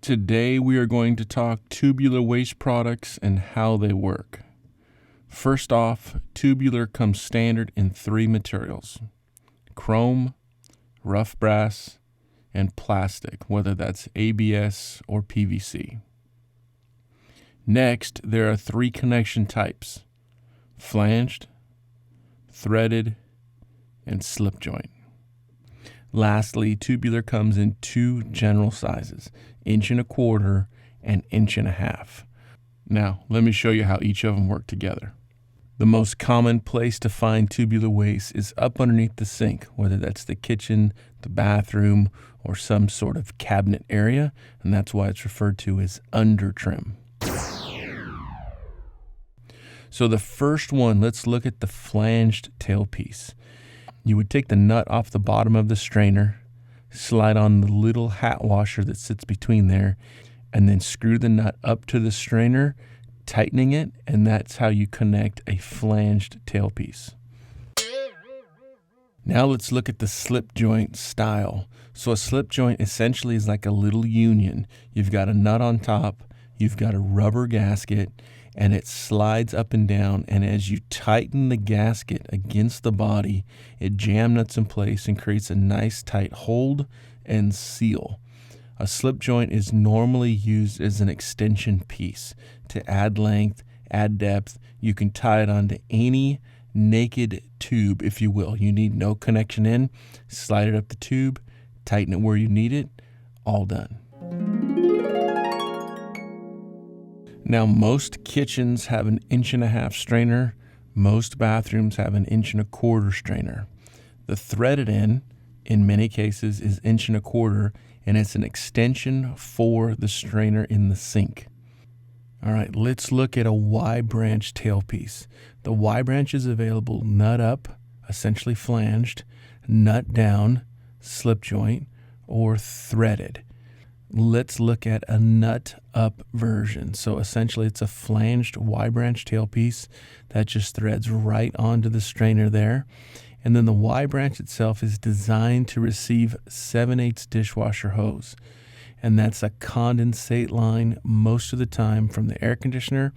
Today we are going to talk tubular waste products and how they work. First off, tubular comes standard in 3 materials: chrome, rough brass, and plastic, whether that's ABS or PVC. Next, there are 3 connection types: flanged, threaded, and slip joint. Lastly, tubular comes in 2 general sizes, 1.25 and 1.5. Now, let me show you how each of them work together. The most common place to find tubular waste is up underneath the sink, whether that's the kitchen, the bathroom, or some sort of cabinet area, and that's why it's referred to as under trim. So the first one, let's look at the flanged tailpiece. You would take the nut off the bottom of the strainer, slide on the little hat washer that sits between there, and then screw the nut up to the strainer, tightening it, and that's how you connect a flanged tailpiece. Now let's look at the slip joint style. So a slip joint essentially is like a little union. You've got a nut on top, you've got a rubber gasket, and it slides up and down, and as you tighten the gasket against the body, it jam nuts in place and creates a nice tight hold and seal. A slip joint is normally used as an extension piece to add length, add depth. You can tie it onto any naked tube, if you will. You need no connection in, slide it up the tube, tighten it where you need it, all done. Now, most kitchens have an 1.5 strainer. Most bathrooms have an 1.25 strainer. The threaded end, in many cases, is 1.25, and it's an extension for the strainer in the sink. All right, let's look at a Y-branch tailpiece. The Y-branch is available nut up, essentially flanged, nut down, slip joint, or threaded. Let's look at a nut up version. So essentially it's a flanged Y-branch tailpiece that just threads right onto the strainer there. And then the Y-branch itself is designed to receive 7/8 dishwasher hose. And that's a condensate line most of the time from the air conditioner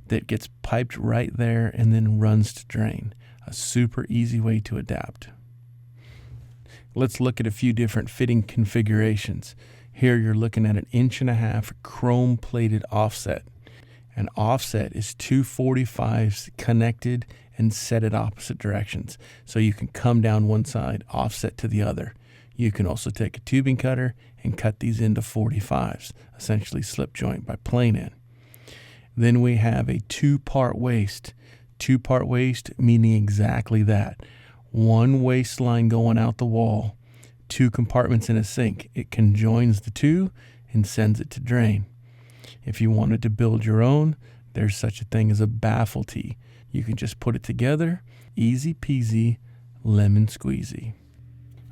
that gets piped right there and then runs to drain. A super easy way to adapt. Let's look at a few different fitting configurations. Here you're looking at an 1.5 chrome plated offset. An offset is 2 45s connected and set at opposite directions. So you can come down one side, offset to the other. You can also take a tubing cutter and cut these into 45s, essentially slip joint by plane in. Then we have a 2-part waste. 2-part waste meaning exactly that. One waste line going out the wall, 2 compartments in a sink. It conjoins the 2 and sends it to drain. If you wanted to build your own, there's such a thing as a baffle tee. You can just put it together, easy peasy, lemon squeezy.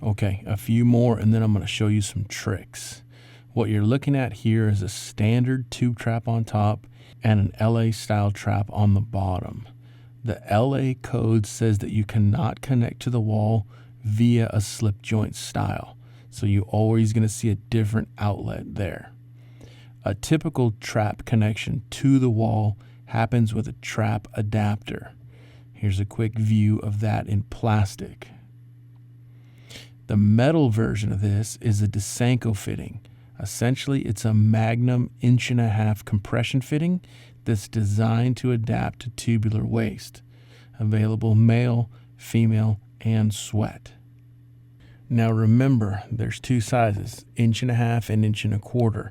Okay, a few more and then I'm going to show you some tricks. What you're looking at here is a standard tube trap on top and an LA style trap on the bottom. The LA code says that you cannot connect to the wall via a slip joint style. So you're always going to see a different outlet there. A typical trap connection to the wall happens with a trap adapter. Here's a quick view of that in plastic. The metal version of this is a DeSanko fitting. Essentially, it's a Magnum 1.5 compression fitting that's designed to adapt to tubular waste. Available male, female, and sweat. Now remember, there's 2 sizes, 1.5 and 1.25.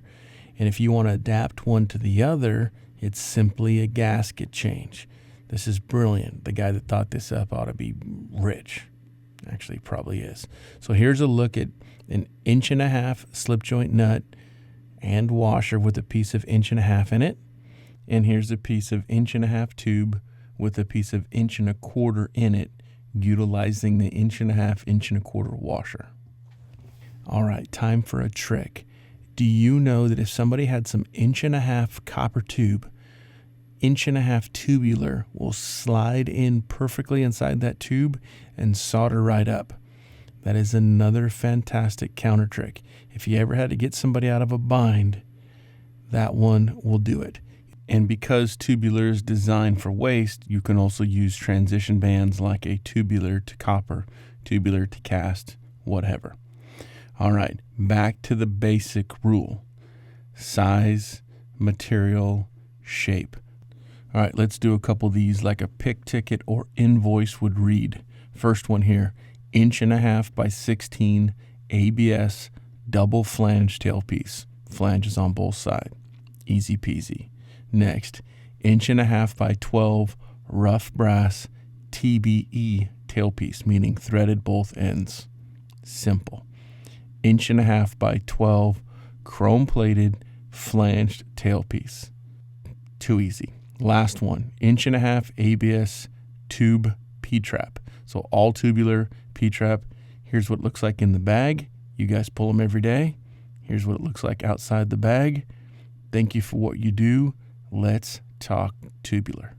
And if you want to adapt one to the other, it's simply a gasket change. This is brilliant. The guy that thought this up ought to be rich. Actually, probably is. So here's a look at an 1.5 slip joint nut and washer with a piece of 1.5 in it. And here's a piece of 1.5 tube with a piece of 1.25 in it, utilizing the 1.5, 1.25 washer. All right, time for a trick. Do you know that if somebody had some 1.5 copper tube, 1.5 tubular will slide in perfectly inside that tube and solder right up? That is another fantastic counter trick. If you ever had to get somebody out of a bind, that one will do it. And because Tubular is designed for waste, you can also use transition bands like a tubular to copper, tubular to cast, whatever. All right, back to the basic rule. Size, material, shape. All right, let's do a couple of these like a pick ticket or invoice would read. First one here, 1.5 by 16 ABS double flange tailpiece. Flanges on both sides. Easy peasy. Next, 1.5 by 12 rough brass TBE tailpiece, meaning threaded both ends. Simple. 1.5 by 12 chrome plated flanged tailpiece. Too easy. Last one, 1.5 ABS tube P-trap. So all tubular P-trap. Here's what it looks like in the bag. You guys pull them every day. Here's what it looks like outside the bag. Thank you for what you do. Let's talk tubular.